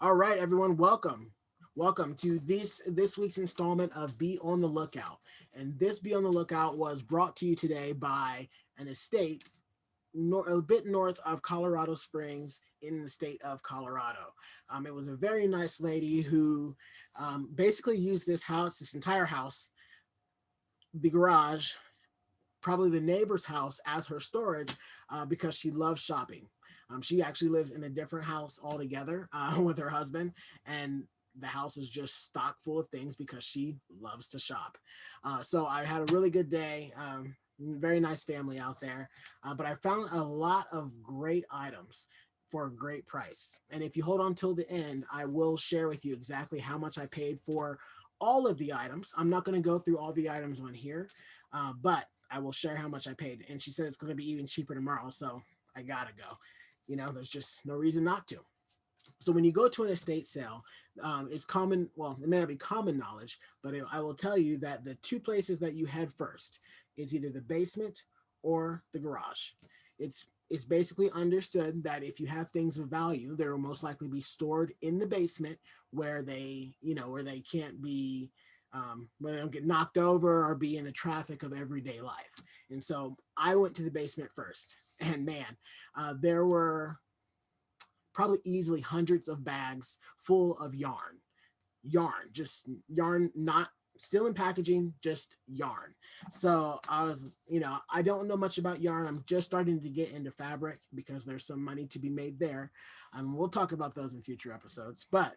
All right, everyone, welcome. Welcome to this week's installment of Be on the Lookout. And this Be on the Lookout was brought to you today by an estate a bit north of Colorado Springs in the state of Colorado. It was a very nice lady who basically used this entire house, the garage, probably the neighbor's house as her storage because she loves shopping. She actually lives in a different house altogether with her husband, and the house is just stock full of things because she loves to shop. So I had a really good day. Very nice family out there, but I found a lot of great items for a great price. And if you hold on till the end, I will share with you exactly how much I paid for all of the items. I'm not going to go through all the items on here, but I will share how much I paid. And she said it's going to be even cheaper tomorrow. So I got to go. There's just no reason not to. So when you go to an estate sale, it's common, well, it may not be common knowledge, but I will tell you that the two places that you head first is either the basement or the garage. It's basically understood that if you have things of value, they will most likely be stored in the basement where where they can't be, where they don't get knocked over or be in the traffic of everyday life. And so I went to the basement first, and man, there were probably easily hundreds of bags full of yarn, just yarn, not still in packaging, just yarn. So I was, I don't know much about yarn. I'm just starting to get into fabric because there's some money to be made there. We'll talk about those in future episodes. But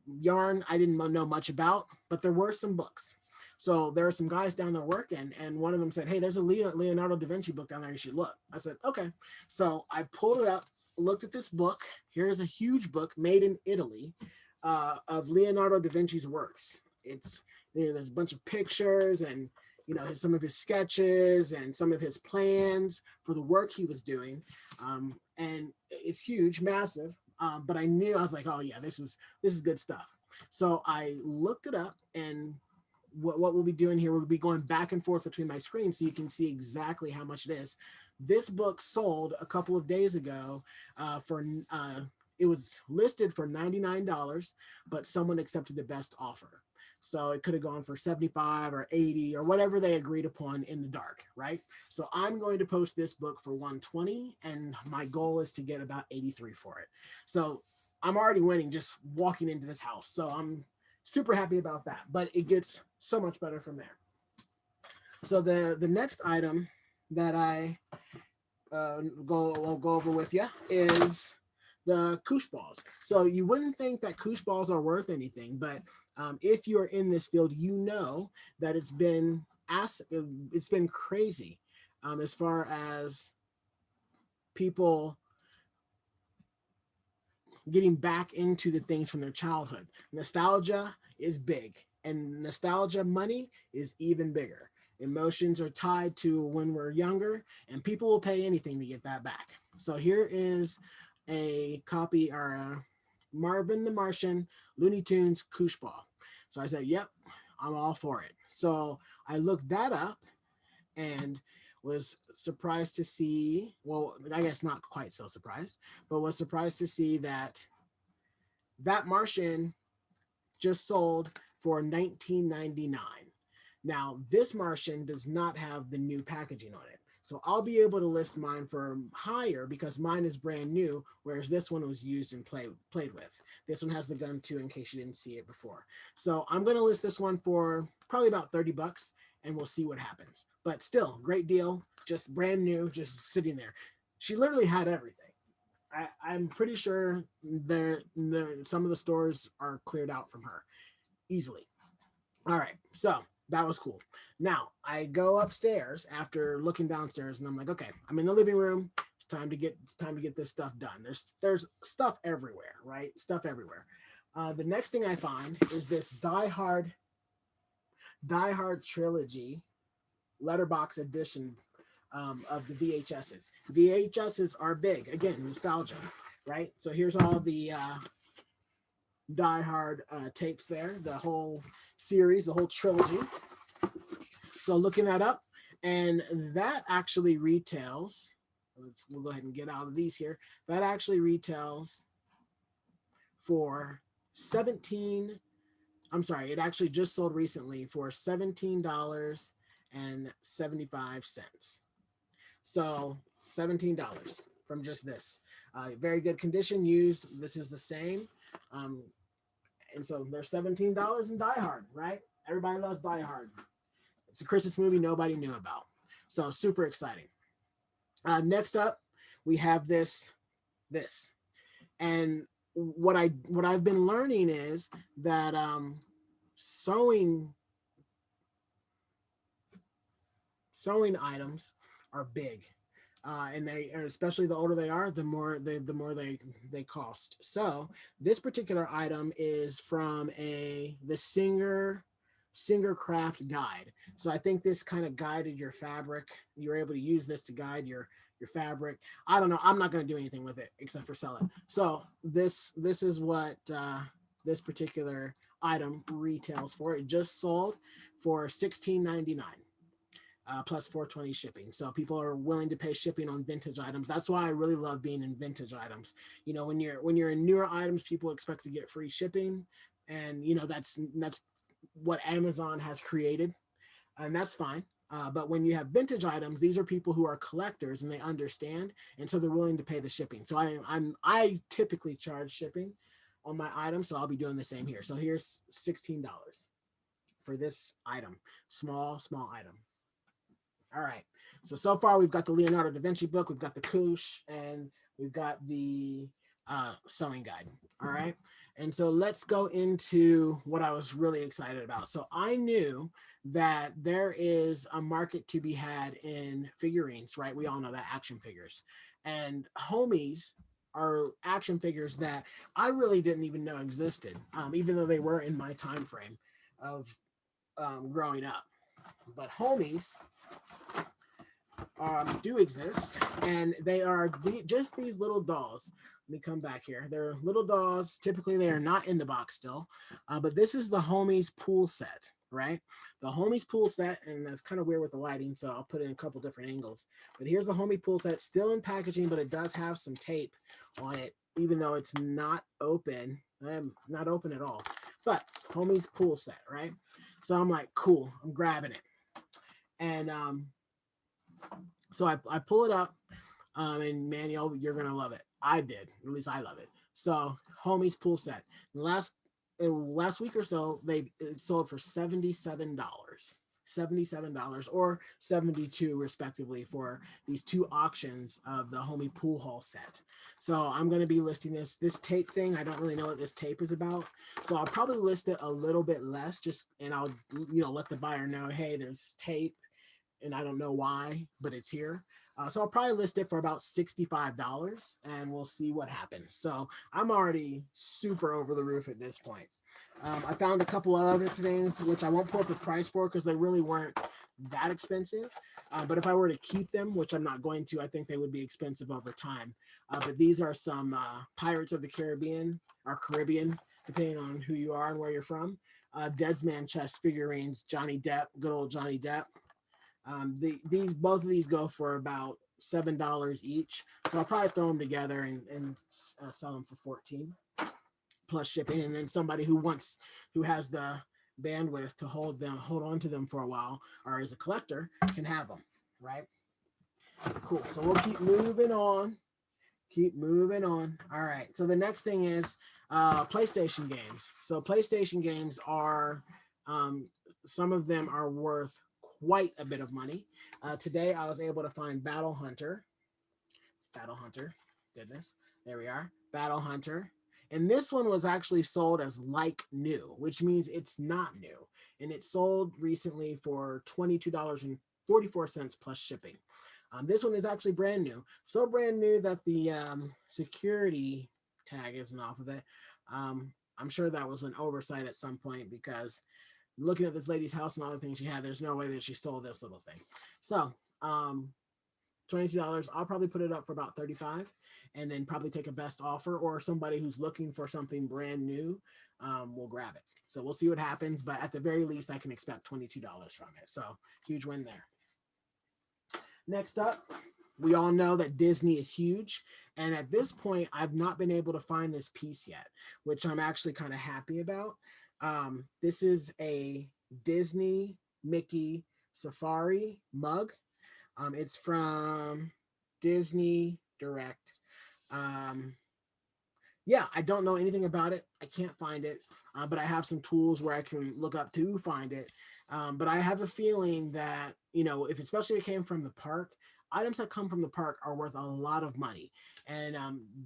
yarn, I didn't know much about, but there were some books. So there are some guys down there working, and one of them said, "Hey, there's a Leonardo da Vinci book down there. You should look." I said, "Okay." So I pulled it up, looked at this book. Here's a huge book made in Italy of Leonardo da Vinci's works. There's a bunch of pictures and some of his sketches and some of his plans for the work he was doing, and it's huge, massive. But I knew I was like, oh yeah, this is good stuff. So I looked it up, and what we'll be doing here, we'll be going back and forth between my screens so you can see exactly how much it is. This book sold a couple of days ago for it was listed for $99, but someone accepted the best offer. So it could have gone for 75 or 80 or whatever they agreed upon in the dark, right? So I'm going to post this book for 120, and my goal is to get about 83 for it. So I'm already winning just walking into this house. So I'm super happy about that, but it gets so much better from there. So the next item that I will go over with you is the koosh balls. So you wouldn't think that koosh balls are worth anything, but if you're in this field, you know that it's been crazy as far as people getting back into the things from their childhood. Nostalgia is big, and nostalgia money is even bigger. Emotions are tied to when we're younger, and people will pay anything to get that back. So here is a copy or a Marvin the Martian Looney Tunes koosh ball. So I said, yep, I'm all for it. So I looked that up and was surprised to see, well, I guess not quite so surprised, but was surprised to see that Martian just sold for 1999. Now, this Martian does not have the new packaging on it. So I'll be able to list mine for higher because mine is brand new, whereas this one was used and played with. This one has the gun too, in case you didn't see it before. So I'm going to list this one for probably about $30, and we'll see what happens. But still, great deal, just brand new, just sitting there. She literally had everything. I'm pretty sure some of the stores are cleared out from her easily. All right, so that was cool. Now I go upstairs after looking downstairs, and I'm like, okay, I'm in the living room. It's time to get this stuff done. There's stuff everywhere, right? Stuff everywhere. The next thing I find is this Die Hard trilogy letterbox edition of the VHSs. VHSs are big. Again, nostalgia, right? So here's all the Die Hard tapes there, the whole series, the whole trilogy. So looking that up, and that actually retails. We'll go ahead and get out of these here. That actually retails for 17. I'm sorry, it actually just sold recently for $17.75. So $17 from just this. Very good condition, used. This is the same. Um, and so there's $17 in Die Hard, right? Everybody loves Die Hard. It's a Christmas movie nobody knew about. So super exciting. Next up, we have this. And what I've been learning is that sewing items are big, and especially the older they are, the more they cost. So this particular item is from the Singer Craft Guide. So I think this kind of guided your fabric. You're able to use this to guide your fabric. I don't know. I'm not going to do anything with it except for sell it. So this is what this particular item retails for. It just sold for $16.99. Plus 420 shipping. So people are willing to pay shipping on vintage items. That's why I really love being in vintage items. You know, when you're in newer items, people expect to get free shipping, and you know that's what Amazon has created, and that's fine. But when you have vintage items, these are people who are collectors and they understand, and so they're willing to pay the shipping. So I typically charge shipping on my items, so I'll be doing the same here. So here's $16 for this item, small item. All right. So far we've got the Leonardo da Vinci book, we've got the Koosh, and we've got the sewing guide. All right. And so let's go into what I was really excited about. So I knew that there is a market to be had in figurines, right? We all know that, action figures. And homies are action figures that I really didn't even know existed, even though they were in my time frame of growing up. But homies do exist, and they are just these little dolls. Let me come back here. They're little dolls. Typically, they are not in the box still, but this is the Homies pool set, right? The Homies pool set, and that's kind of weird with the lighting, so I'll put it in a couple different angles. But here's the Homie pool set, still in packaging, but it does have some tape on it, even though it's not open. Not open at all. But Homies pool set, right? So I'm like, cool. I'm grabbing it, and so I pull it up, and Manuel, you're gonna love it. I did, at least I love it. So, Homies pool set. Last week or so, it sold for $77, $77 or 72 respectively for these two auctions of the Homie pool hall set. So I'm going to be listing this tape thing. I don't really know what this tape is about, so I'll probably list it a little bit less, and I'll let the buyer know, hey, there's tape and I don't know why, but it's here. So I'll probably list it for about $65, and we'll see what happens. So I'm already super over the roof at this point. I found a couple of other things which I won't pull up the price for because they really weren't that expensive. But if I were to keep them, which I'm not going to, I think they would be expensive over time. But these are some Pirates of the Caribbean, or Caribbean, depending on who you are and where you're from. Deadsman chest figurines, Johnny Depp, good old Johnny Depp. Both of these go for about $7 each, so I'll probably throw them together and sell them for 14 plus shipping. And then somebody who has the bandwidth to hold on to them for a while, or is a collector, can have them, right? Cool. So we'll keep moving on. All right. So the next thing is PlayStation games. So PlayStation games are some of them are worth quite a bit of money. Today I was able to find Battle Hunter. Goodness, there we are. Battle Hunter. And this one was actually sold as like new, which means it's not new. And it sold recently for $22.44 plus shipping. This one is actually brand new. So brand new that the security tag isn't off of it. I'm sure that was an oversight at some point, because looking at this lady's house and all the things she had, there's no way that she stole this little thing. So $22. I'll probably put it up for about $35, and then probably take a best offer, or somebody who's looking for something brand new will grab it. So we'll see what happens, but at the very least, I can expect $22 from it. So huge win there. Next up, We all know that Disney is huge. And at this point, I've not been able to find this piece yet, which I'm actually kind of happy about. This is a Disney Mickey Safari mug. It's from Disney Direct. Um, yeah, I don't know anything about it. I can't find it, but I have some tools where I can look up to find it. But I have a feeling that, if especially if it came from the park, items that come from the park are worth a lot of money. And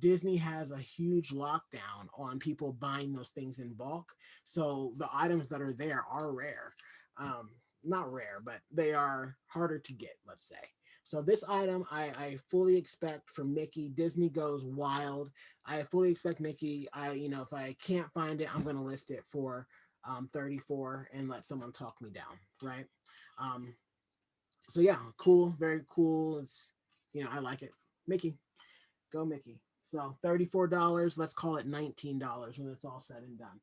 Disney has a huge lockdown on people buying those things in bulk. So the items that are there are rare. Not rare, but they are harder to get, let's say. So this item I fully expect from Mickey. Disney goes wild. I fully expect Mickey. If I can't find it, I'm going to list it for 34 and let someone talk me down, right? Um, so yeah, cool, very cool. I like it. Mickey, go Mickey. So $34. Let's call it $19 when it's all said and done.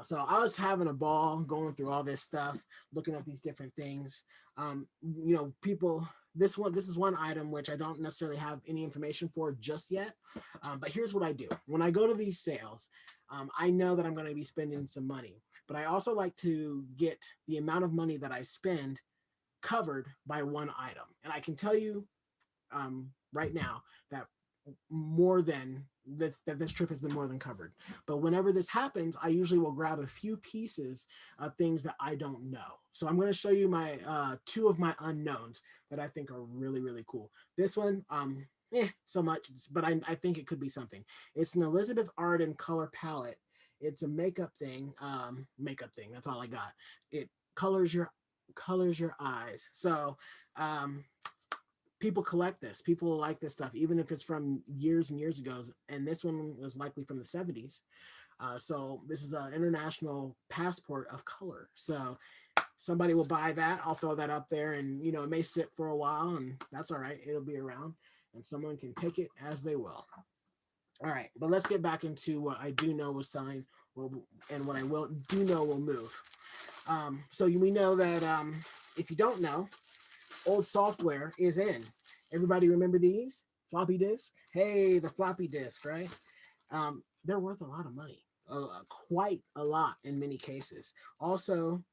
So I was having a ball going through all this stuff, looking at these different things. People. This is one item which I don't necessarily have any information for just yet. But here's what I do when I go to these sales. I know that I'm going to be spending some money, but I also like to get the amount of money that I spend covered by one item, and I can tell you right now that more than this trip has been more than covered. But whenever this happens, I usually will grab a few pieces of things that I don't know. So I'm going to show you my two of my unknowns that I think are really really cool. This one, so much, but I think it could be something. It's an Elizabeth Arden color palette. It's a makeup thing. Makeup thing. That's all I got. It colors your eyes. So people collect this. People like this stuff, even if it's from years and years ago. And this one was likely from the 70s. So this is an international passport of color. So somebody will buy that. I'll throw that up there, and it may sit for a while, and that's all right. It'll be around, and someone can take it as they will. All right, but let's get back into what I do know was selling, and what I will do know will move. So we know that if you don't know, old software is in. Everybody remember these? Floppy disk? Hey, the floppy disk, right? They're worth a lot of money, quite a lot in many cases. Also,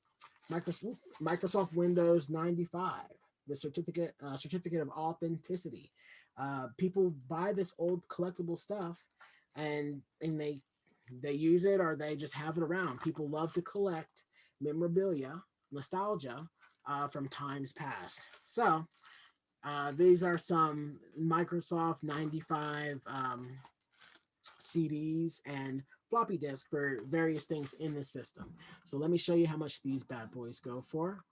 Microsoft Windows 95, the certificate of authenticity. People buy this old collectible stuff, and they use it or they just have it around. People love to collect memorabilia, nostalgia from times past. So these are some Microsoft 95 CDs and floppy disk for various things in the system. So let me show you how much these bad boys go for.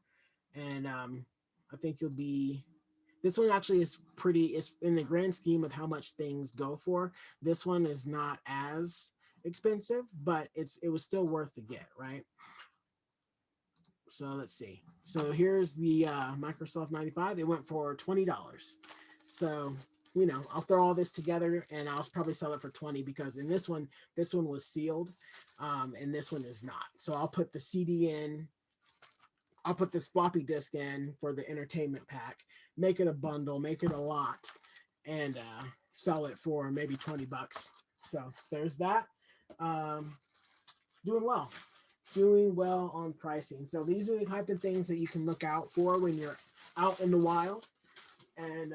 And I think you'll be, this one actually is pretty, it's in the grand scheme of how much things go for. This one is not as expensive, but it was still worth the get, right? So let's see. So here's the Microsoft 95. It went for $20. So, I'll throw all this together and I'll probably sell it for 20 because in this one was sealed, and this one is not. So I'll put the CD in. I'll put this floppy disk in for the entertainment pack, make it a bundle, make it a lot, and sell it for maybe 20 bucks. So there's that. Um, doing well. Doing well on pricing. So these are the type of things that you can look out for when you're out in the wild. And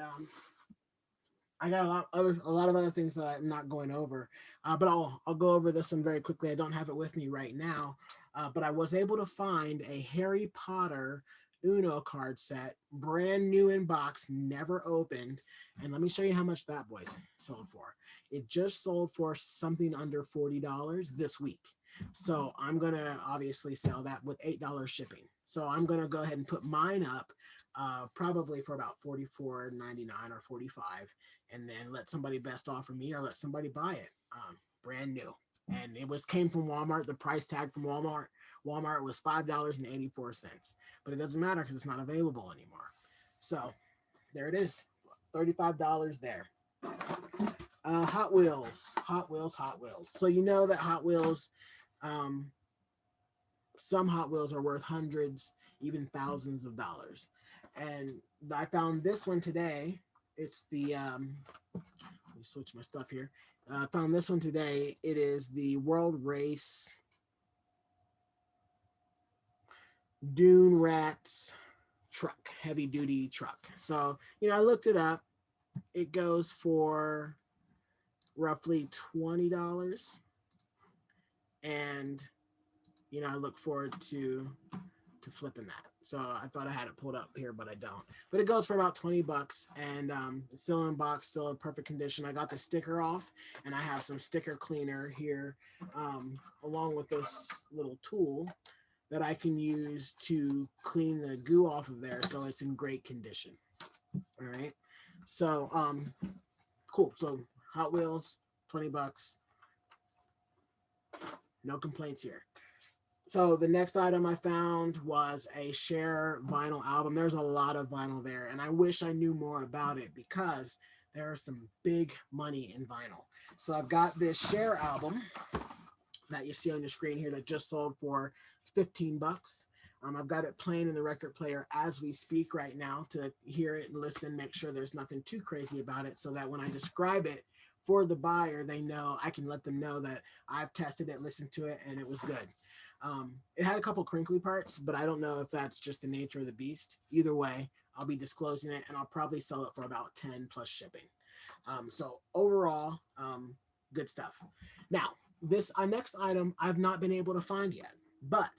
I got a lot of other things that I'm not going over, but I'll go over this one very quickly. I don't have it with me right now, but I was able to find a Harry Potter Uno card set, brand new in box, never opened, and let me show you how much that boy's sold for. It just sold for something under $40 this week, so I'm gonna obviously sell that with $8 shipping. So I'm gonna go ahead and put mine up, probably for about $44.99 or $45, and then let somebody best offer me or let somebody buy it, brand new. And it came from Walmart. The price tag from Walmart was $5.84, but it doesn't matter because it's not available anymore. So there it is, $35 there. Hot Wheels. So you know that Hot Wheels, um, some Hot Wheels are worth hundreds, even thousands of dollars. And I found this one today. It's the let me switch my stuff here. I found this one today. It is the World Race Dune Rats truck, heavy duty truck. So, I looked it up. It goes for roughly $20. And, I look forward to flipping that. So I thought I had it pulled up here, but I don't. But it goes for about $20, and it's still in box, still in perfect condition. I got the sticker off, and I have some sticker cleaner here, along with this little tool that I can use to clean the goo off of there, so it's in great condition. All right. So cool. So Hot Wheels, $20. No complaints here. So the next item I found was a Cher vinyl album. There's a lot of vinyl there, and I wish I knew more about it because there is some big money in vinyl. So I've got this Cher album that you see on your screen here that just sold for $15. I've got it playing in the record player as we speak right now to hear it and listen, make sure there's nothing too crazy about it, so that when I describe it for the buyer, they know, I can let them know that I've tested it, listened to it, and it was good. It had a couple crinkly parts, but I don't know if that's just the nature of the beast. Either way, I'll be disclosing it, and I'll probably sell it for about 10 plus shipping. So overall, good stuff. Now, this next item I've not been able to find yet, but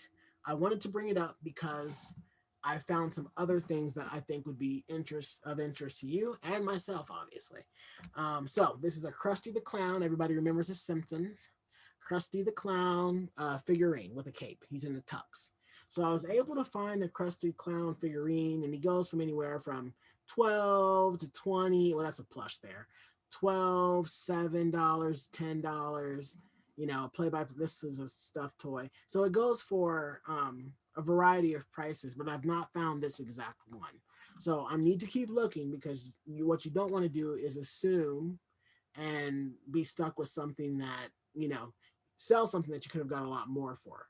I wanted to bring it up because I found some other things that I think would be of interest to you and myself, obviously. So this is a Krusty the Clown. Everybody remembers The Simpsons. Krusty the Clown figurine with a cape. He's in a tux. So I was able to find a Krusty Clown figurine, and he goes from anywhere from 12 to 20. Well, that's a plush there. 12, $7, $10. Play by this is a stuffed toy. So it goes for a variety of prices, but I've not found this exact one. So I need to keep looking because what you don't want to do is assume and be stuck with something that, sell something that you could have got a lot more for.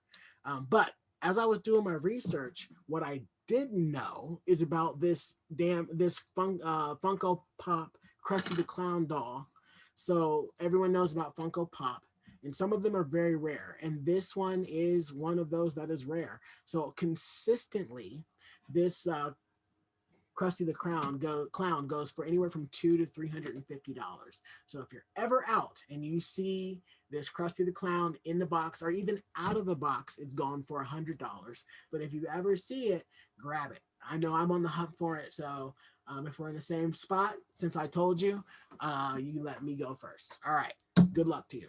But as I was doing my research, what I didn't know is about this Funko Pop Krusty the Clown doll. So everyone knows about Funko Pop, and some of them are very rare. And this one is one of those that is rare. So consistently, this Krusty the Clown goes for anywhere from $200 to $350. So if you're ever out and you see this Krusty the Clown in the box or even out of the box, it's gone for $100. But if you ever see it, grab it. I know I'm on the hunt for it. So if we're in the same spot, since I told you, you let me go first. All right. Good luck to you.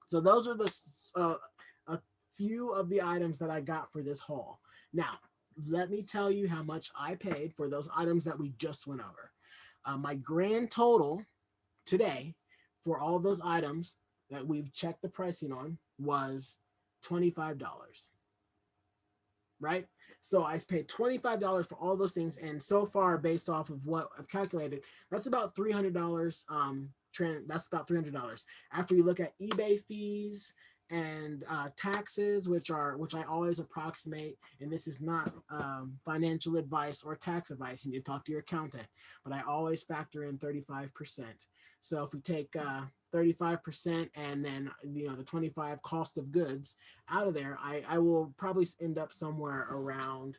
So those are a few of the items that I got for this haul. Now, let me tell you how much I paid for those items that we just went over. My grand total today for all of those items that we've checked the pricing on was $25. Right? So I paid $25 for all those things, and so far, based off of what I've calculated, that's about $300. That's about $300 after you look at eBay fees and taxes, which I always approximate. And this is not financial advice or tax advice. You need to talk to your accountant, but I always factor in 35%. So if we take 35% and then the 25 cost of goods out of there, I will probably end up somewhere around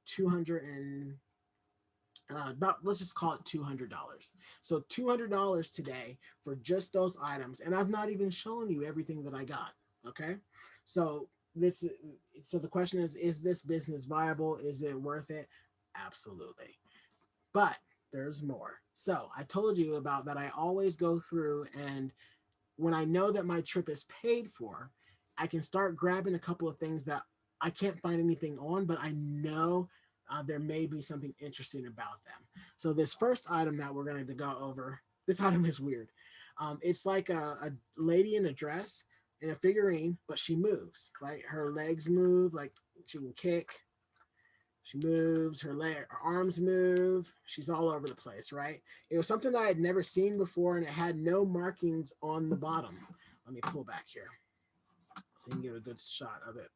200 and about, let's just call it $200. So $200 today for just those items, and I've not even shown you everything that I got. Okay, so the question is this business viable? Is it worth it? Absolutely. But there's more. So I told you about that. I always go through, and when I know that my trip is paid for, I can start grabbing a couple of things that I can't find anything on, but I know there may be something interesting about them. So this first item that we're going to go over, this item is weird. It's like a lady in a dress in a figurine, but she moves, right? Her legs move, like she can kick. She moves, her arms move. She's all over the place, right? It was something I had never seen before, and it had no markings on the bottom. Let me pull back here so you can get a good shot of it.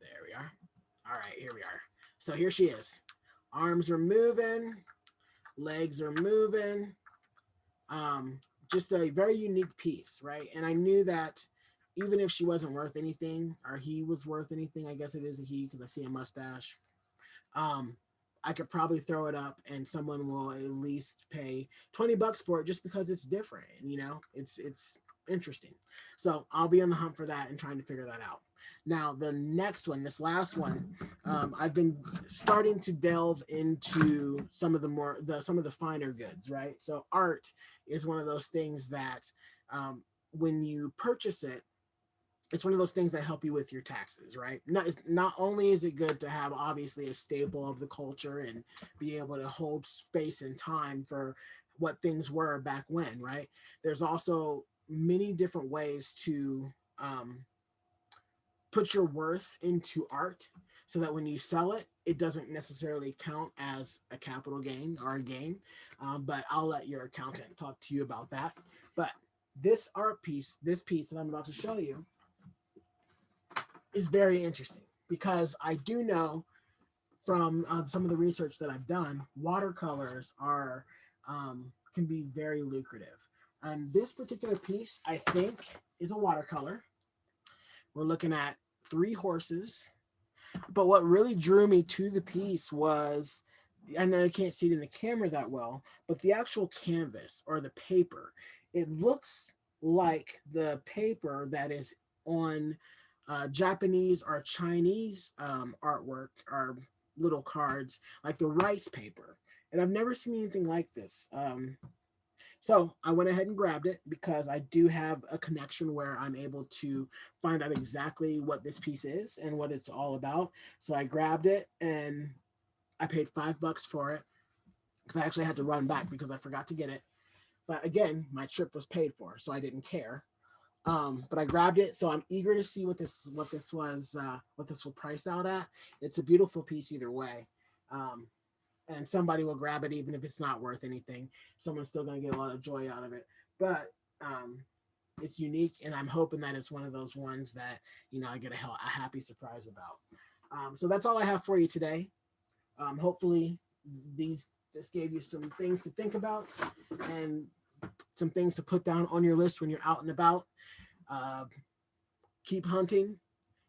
There we are. All right, here we are. So here she is. Arms are moving, legs are moving. Um, just a very unique piece, right? And I knew that even if she wasn't worth anything, or he was worth anything, I guess it is a he because I see a mustache. Um, I could probably throw it up and someone will at least pay $20 for it just because it's different. And, it's interesting. So I'll be on the hunt for that and trying to figure that out. Now the next one, this last one, I've been starting to delve into some of the finer goods, right? So art is one of those things that when you purchase it, it's one of those things that help you with your taxes, right? Not only is it good to have obviously a staple of the culture and be able to hold space and time for what things were back when, right? There's also many different ways to put your worth into art so that when you sell it, it doesn't necessarily count as a capital gain or a gain. But I'll let your accountant talk to you about that. But this piece that I'm about to show you, is very interesting because I do know from some of the research that I've done, watercolors are can be very lucrative. And this particular piece, I think, is a watercolor. We're looking at three horses. But what really drew me to the piece was, I know I can't see it in the camera that well, but the actual canvas or the paper, it looks like the paper that is on Japanese or Chinese artwork or little cards, like the rice paper. And I've never seen anything like this. So I went ahead and grabbed it because I do have a connection where I'm able to find out exactly what this piece is and what it's all about. So I grabbed it and I paid $5 for it because I actually had to run back because I forgot to get it. But again, my trip was paid for, so I didn't care. But I grabbed it, so I'm eager to see what this will price out at. It's a beautiful piece either way. Um, and somebody will grab it even if it's not worth anything. Someone's still going to get a lot of joy out of it. But it's unique, and I'm hoping that it's one of those ones that I get a happy surprise about. So that's all I have for you today. Hopefully, this gave you some things to think about and some things to put down on your list when you're out and about. Uh, keep hunting,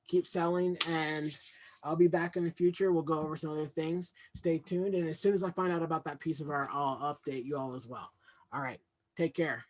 keep selling, and I'll be back in the future. We'll go over some other things. Stay tuned. And as soon as I find out about that piece of art, I'll update you all as well. All right. Take care.